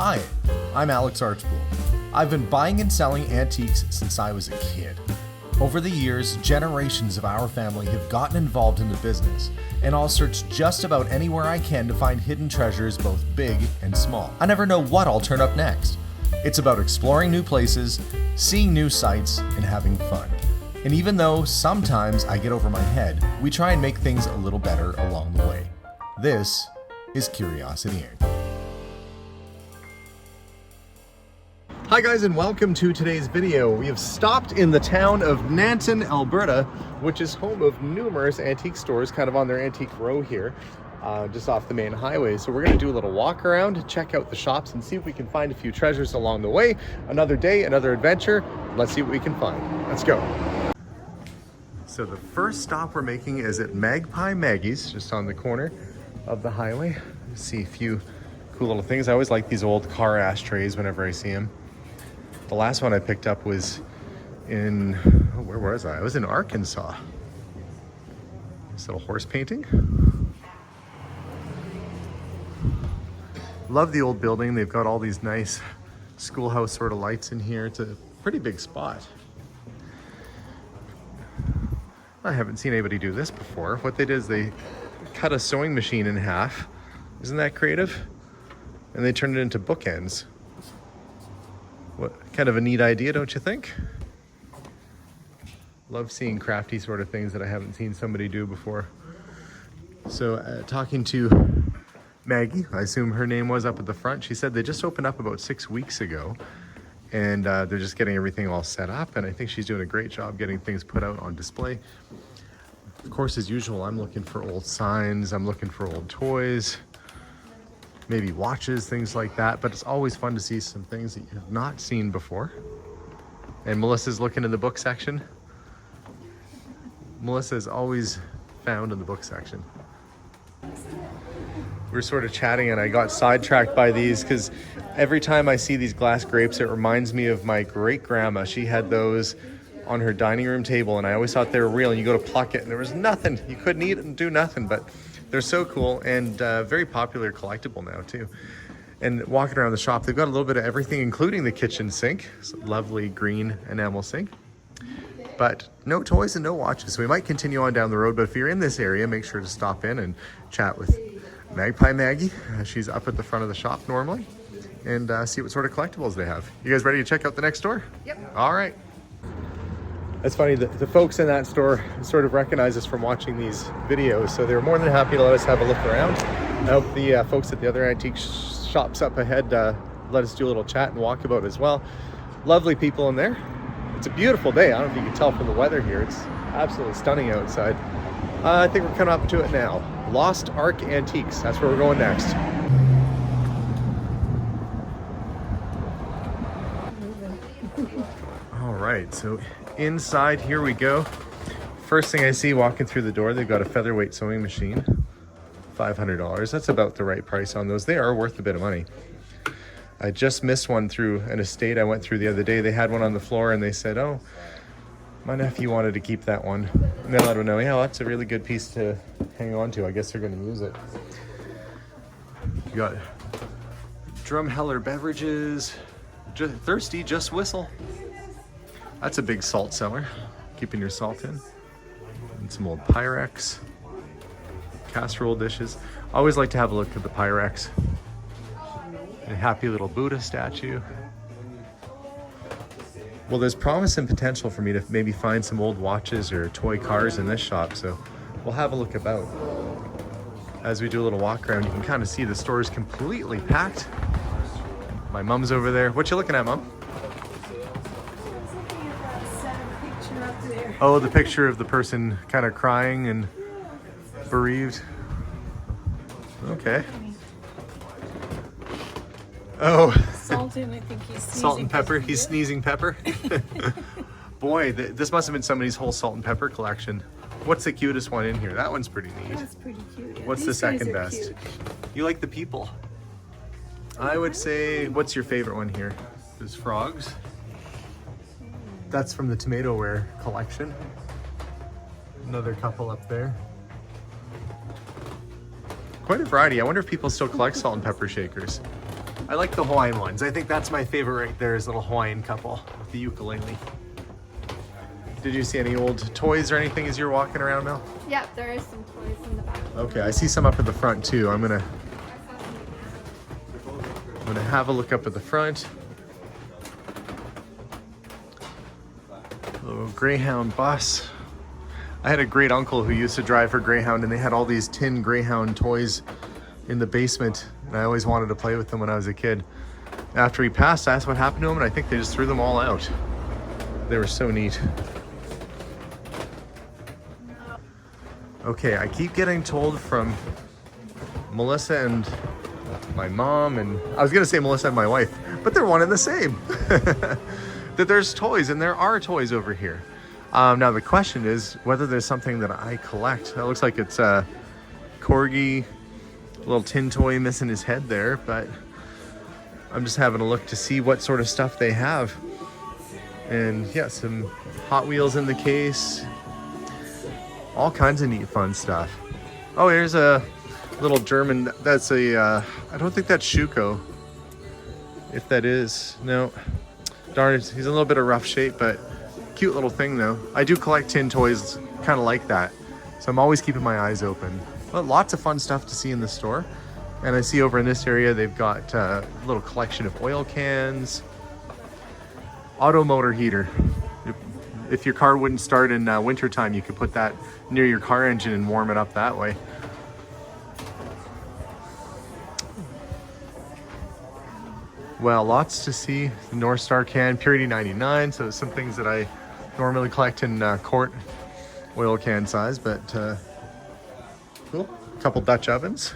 Hi, I'm Alex Archbold. I've been buying and selling antiques since I was a kid. Over the years, generations of our family have gotten involved in the business, and I'll search just about anywhere I can to find hidden treasures both big and small. I never know what I'll turn up next. It's about exploring new places, seeing new sights, and having fun. And even though sometimes I get over my head, we try and make things a little better along the way. This is Curiosity Inc. Hi guys, and welcome to today's video. We have stopped in the town of Nanton, Alberta, which is home of numerous antique stores kind of on their antique row here, just off the main highway. So we're going to do a little walk around, check out the shops, and see if we can find a few treasures along the way. Another day, another adventure. Let's see what we can find. Let's go. So the first stop we're making is at Magpie Maggie's, just on the corner of the highway. See a few cool little things. I always like these old car ashtrays whenever I see them. The last one I picked up was in, where was I? I was in Arkansas. This little horse painting. Love the old building. They've got all these nice schoolhouse sort of lights in here. It's a pretty big spot. I haven't seen anybody do this before. What they did is they cut a sewing machine in half. Isn't that creative? And they turned it into bookends. What kind of a neat idea, don't you think? Love seeing crafty sort of things that I haven't seen somebody do before. So talking to Maggie, I assume her name was up at the front. She said they just opened up about 6 weeks ago, and they're just getting everything all set up. And I think she's doing a great job getting things put out on display. Of course, as usual, I'm looking for old signs. I'm looking for old toys. Maybe watches, things like that, but it's always fun to see some things that you have not seen before. And Melissa's looking in the book section. Melissa is always found in the book section. We were sort of chatting and I got sidetracked by these because every time I see these glass grapes, it reminds me of my great grandma. She had those on her dining room table and I always thought they were real, and you go to pluck it and there was nothing. You couldn't eat it and do nothing, but they're so cool and very popular collectible now too. And walking around the shop, they've got a little bit of everything, including the kitchen sink. It's a lovely green enamel sink. But no toys and no watches. So we might continue on down the road, but if you're in this area, make sure to stop in and chat with Magpie Maggie. She's up at the front of the shop normally, and see what sort of collectibles they have. You guys ready to check out the next store? Yep. All right. It's funny, the folks in that store sort of recognize us from watching these videos, so they were more than happy to let us have a look around. I hope the folks at the other antique shops up ahead let us do a little chat and walkabout as well. Lovely people in there. It's a beautiful day. I don't know if you can tell from the weather here. It's absolutely stunning outside. I think we're coming up to it now. Lost Ark Antiques. That's where we're going next. All right, so inside here we go. First thing I see walking through the door, they've got a featherweight sewing machine. $500. That's about the right price on those. They are worth a bit of money. I just missed one through an estate I went through the other day. They had one on the floor and they said, oh, my nephew wanted to keep that one. And then let him know, yeah, well, that's a really good piece to hang on to. I guess they're going to use it. You got Drumheller beverages. Thirsty, just whistle. That's a big salt cellar, keeping your salt in. And some old Pyrex. Casserole dishes. I always like to have a look at the Pyrex. A happy little Buddha statue. Well, there's promise and potential for me to maybe find some old watches or toy cars in this shop, so we'll have a look about. As we do a little walk around, you can kind of see the store is completely packed. My mom's over there. What you looking at, Mom? Oh, the picture of the person kind of crying and bereaved. Okay. Oh. Salt and I think he's sneezing. Salt and pepper. He's sneezing pepper. Boy, this must have been somebody's whole salt and pepper collection. What's the cutest one in here? That one's pretty neat. That's pretty cute. Yeah. What's the second best? Cute. You like the people. I would say, what's your favorite one here? There's frogs. That's from the Tomatoware collection. Another couple up there. Quite a variety. I wonder if people still collect salt and pepper shakers. I like the Hawaiian ones. I think that's my favorite right there is little Hawaiian couple with the ukulele. Did you see any old toys or anything as you were walking around, Mel? Yeah, there is some toys in the back. Okay, I see some up at the front too. I'm gonna have a look up at the front. Little Greyhound bus. I had a great uncle who used to drive for Greyhound, and they had all these tin Greyhound toys in the basement, and I always wanted to play with them when I was a kid. After he passed, I asked what happened to him, and I think they just threw them all out. They were so neat. Okay, I keep getting told from Melissa and my mom, and I was gonna say Melissa and my wife, but they're one and the same, that there's toys, and there are toys over here. Now the question is whether there's something that I collect. It looks like it's a Corgi, little tin toy missing his head there, but I'm just having a look to see what sort of stuff they have. And yeah, some Hot Wheels in the case. All kinds of neat fun stuff. Oh, here's a little German, that's a, I don't think that's Shuko. If that is, no. Darn it, he's in a little bit of rough shape, but cute little thing though. I do collect tin toys kind of like that, so I'm always keeping my eyes open. But lots of fun stuff to see in the store. And I see over in this area they've got a little collection of oil cans. Auto motor heater. If your car wouldn't start in wintertime, you could put that near your car engine and warm it up that way. Well, lots to see. The North Star can, Purity 99, so some things that I normally collect in quart oil can size, but cool. A couple Dutch ovens.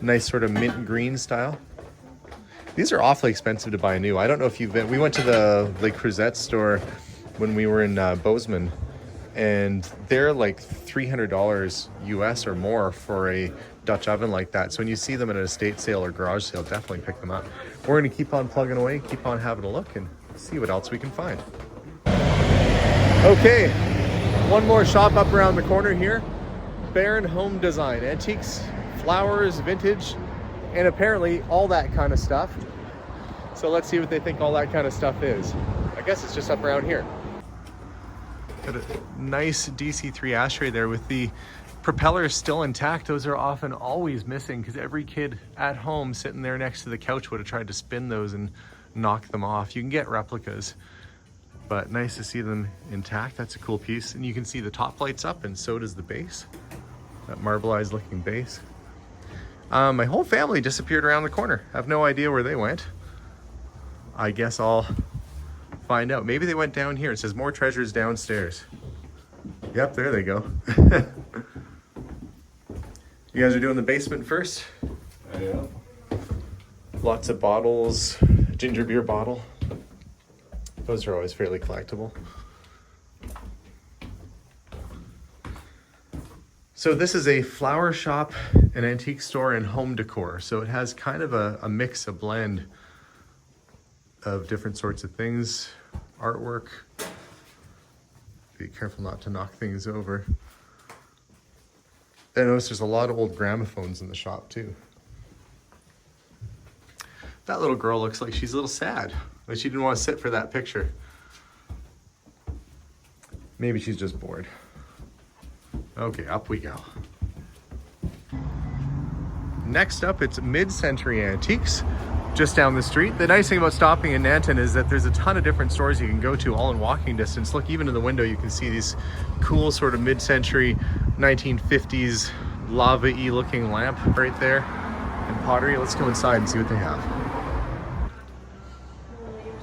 Nice sort of mint green style. These are awfully expensive to buy new. I don't know if you've been, we went to the Le Creuset store when we were in Bozeman, and they're like $300 US or more for a Dutch oven like that. So when you see them at an estate sale or garage sale, definitely pick them up. We're gonna keep on plugging away, keep on having a look, and see what else we can find. Okay, one more shop up around the corner here. Baron Home Design, antiques, flowers, vintage, and apparently all that kind of stuff. So let's see what they think all that kind of stuff is. I guess it's just up around here. Got a nice DC3 ashtray there with the propellers still intact. Those are often always missing because every kid at home sitting there next to the couch would have tried to spin those and knock them off. You can get replicas, but nice to see them intact. That's a cool piece. And you can see the top lights up, and so does the base. That marbleized looking base. My whole family disappeared around the corner. I have no idea where they went. I guess I'll find out. Maybe they went down here. It says more treasures downstairs. Yep, there they go. You guys are doing the basement first? Yeah. Lots of bottles, ginger beer bottle. Those are always fairly collectible. So this is a flower shop, an antique store, and home decor. So it has kind of a mix, a blend of different sorts of things. Artwork. Be careful not to knock things over. I noticed there's a lot of old gramophones in the shop too. That little girl looks like she's a little sad. Like she didn't want to sit for that picture. Maybe she's just bored. Okay, up we go. Next up, it's mid-century antiques, just down the street. The nice thing about stopping in Nanton is that there's a ton of different stores you can go to, all in walking distance. Look, even in the window, you can see these cool sort of mid-century 1950s lava-y looking lamp right there and pottery. Let's go inside and see what they have.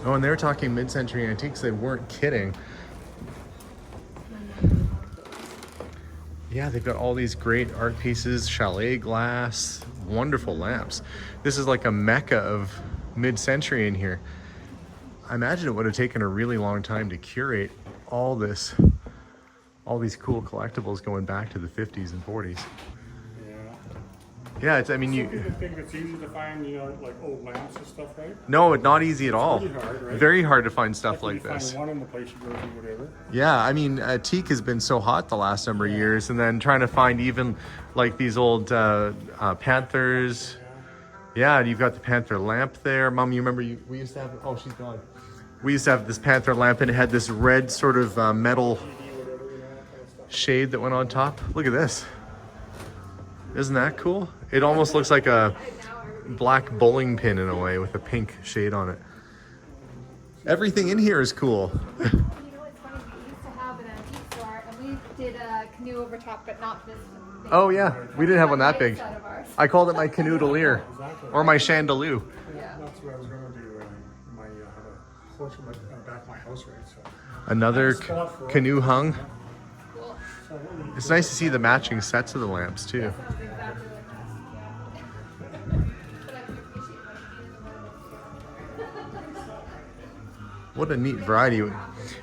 Oh, and they were talking mid-century antiques. They weren't kidding. Yeah, they've got all these great art pieces, chalet glass, wonderful lamps. This is like a mecca of mid-century in here. I imagine it would have taken a really long time to curate all these cool collectibles going back to the 50s and 40s. Yeah, it's, I mean, you think it's easy to find, you know, like old lamps and stuff, right? No, it's not easy at all. Pretty hard, right? Very hard to find stuff like you this. Find one in the place you go to, whatever. Yeah, I mean, teak has been so hot the last number of years, and then trying to find even like these old Panthers, Yeah, and you've got the Panther lamp there. Mom, you remember we used to have, oh, she's gone. We used to have this Panther lamp and it had this red sort of metal shade that went on top. Look at this. Isn't that cool? It almost looks like a black bowling pin in a way with a pink shade on it. Everything in here is cool. You know what's funny? We used to have an antique store, and we did a canoe over top, but not this big. Oh yeah, we didn't have one that big. Outside of ours. I called it my canoodelier or my chandelier. Yeah. That's what I was gonna do. My, I have a horse in the back of my house, right? So. Another Spot for it. canoe hung. Cool. So what we- It's nice to see the matching sets of the lamps too. Sounds exactly like us. Yeah. But I can appreciate What a neat variety.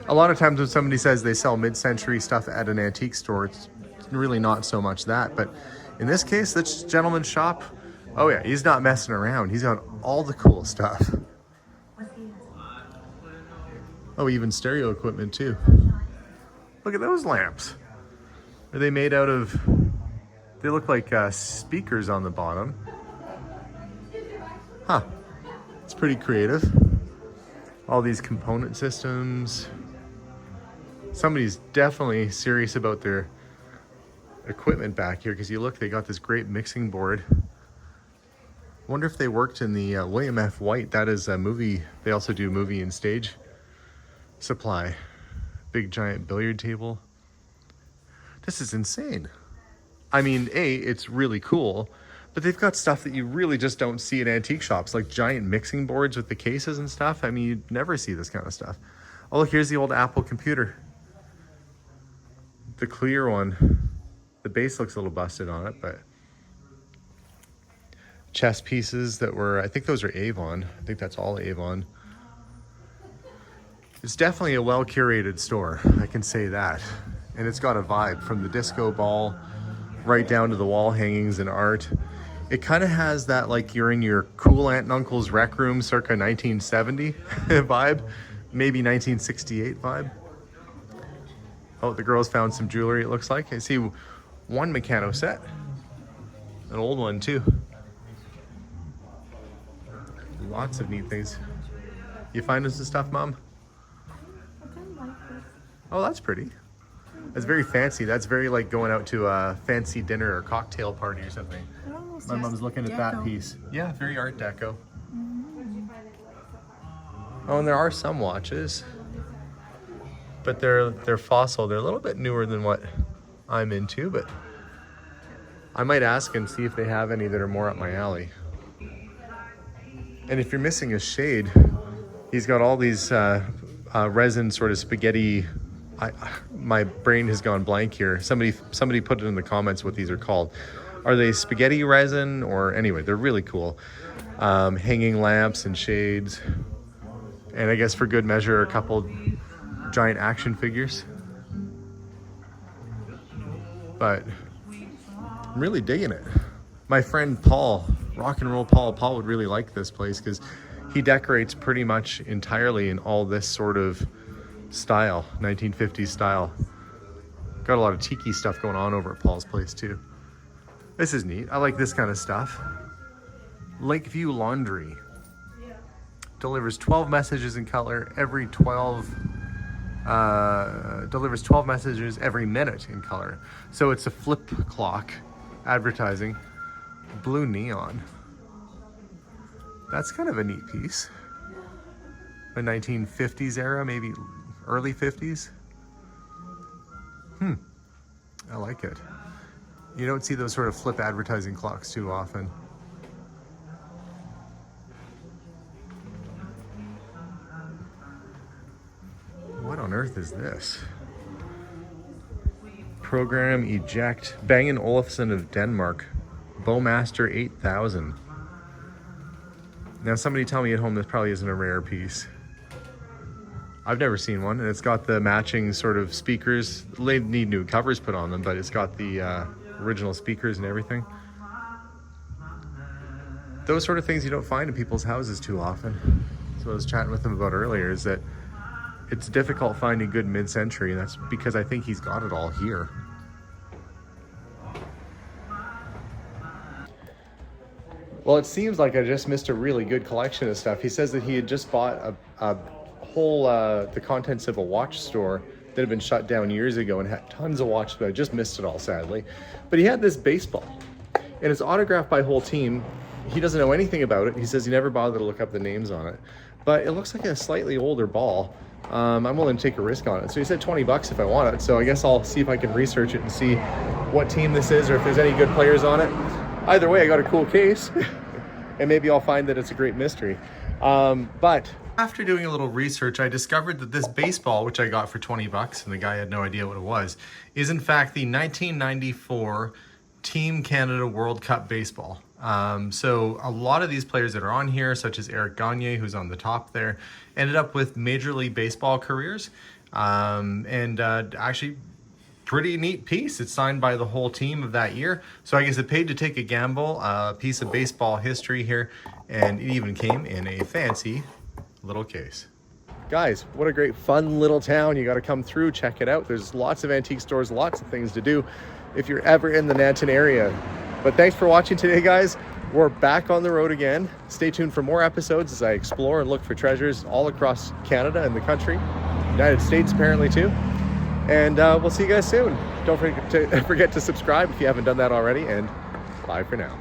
A lot of times when somebody says they sell mid-century stuff at an antique store, it's really not so much that. But in this case, this gentleman's shop, oh yeah, he's not messing around. He's got all the cool stuff. Oh, even stereo equipment too. Look at those lamps. Are they made out of, they look like speakers on the bottom. Huh, it's pretty creative. All these component systems. Somebody's definitely serious about their equipment back here because you look, they got this great mixing board. Wonder if they worked in the William F. White. That is a movie. They also do movie and stage supply. Big giant billiard table. This is insane. I mean, it's really cool, but they've got stuff that you really just don't see in antique shops, like giant mixing boards with the cases and stuff. I mean, you'd never see this kind of stuff. Oh, look, here's the old Apple computer. The clear one. The base looks a little busted on it, but chess pieces that were, I think those are Avon. I think that's all Avon. It's definitely a well-curated store, I can say that. And it's got a vibe from the disco ball right down to the wall hangings and art. It kind of has that like you're in your cool aunt and uncle's rec room circa 1970 vibe, maybe 1968 vibe. Oh, the girls found some jewelry, it looks like. I see one Meccano set, an old one too. Lots of neat things. You find us some stuff, Mom? I kind of like this. Oh, that's pretty. That's very fancy. That's very like going out to a fancy dinner or cocktail party or something. It almost My has mom's looking at that deco. piece. Yeah, very Art Deco. Oh, and there are some watches, but they're fossil. They're a little bit newer than what I'm into, but I might ask and see if they have any that are more up my alley. And if you're missing a shade, he's got all these resin sort of spaghetti. My brain has gone blank here. Somebody put it in the comments what these are called. Are they spaghetti resin or anyway? They're really cool. Hanging lamps and shades, and I guess for good measure, a couple giant action figures. But I'm really digging it. My friend Paul, Rock and Roll Paul would really like this place because he decorates pretty much entirely in all this sort of style, 1950s style. Got a lot of tiki stuff going on over at Paul's place too. This is neat. I like this kind of stuff. Lakeview Laundry delivers 12 messages in color every 12 delivers 12 messages every minute in color. So it's a flip clock advertising. Blue neon. That's kind of a neat piece. A 1950s era, maybe early 50s. I like it. You don't see those sort of flip advertising clocks too often. What on earth is this? Program eject. Bang & Olufsen of Denmark. Bowmaster 8000. Now somebody tell me at home this probably isn't a rare piece. I've never seen one, and it's got the matching sort of speakers. They need new covers put on them, but it's got the original speakers and everything. Those sort of things you don't find in people's houses too often. So I was chatting with him about earlier, is that it's difficult finding good mid-century, and that's because I think he's got it all here. Well, it seems like I just missed a really good collection of stuff. He says that he had just bought a whole, the contents of a watch store that had been shut down years ago and had tons of watches, but I just missed it all, sadly. But he had this baseball, and it's autographed by whole team. He doesn't know anything about it. He says he never bothered to look up the names on it, but it looks like a slightly older ball. I'm willing to take a risk on it. So he said 20 bucks if I want it. So I guess I'll see if I can research it and see what team this is or if there's any good players on it. Either way, I got a cool case and maybe I'll find that it's a great mystery. But after doing a little research, I discovered that this baseball, which I got for 20 bucks, and the guy had no idea what it was, is in fact the 1994 Team Canada World Cup baseball. So a lot of these players that are on here, such as Eric Gagne, who's on the top there, ended up with Major League Baseball careers. Actually, pretty neat piece. It's signed by the whole team of that year. So I guess it paid to take a gamble, a piece of baseball history here, and it even came in a fancy little case. Guys, what a great fun little town. You got to come through, check it out. There's lots of antique stores, lots of things to do if you're ever in the Nanton area. But thanks for watching today, guys. We're back on the road again. Stay tuned for more episodes as I explore and look for treasures all across Canada and the country, United States apparently too. And we'll see you guys soon. Don't forget to subscribe if you haven't done that already, and bye for now.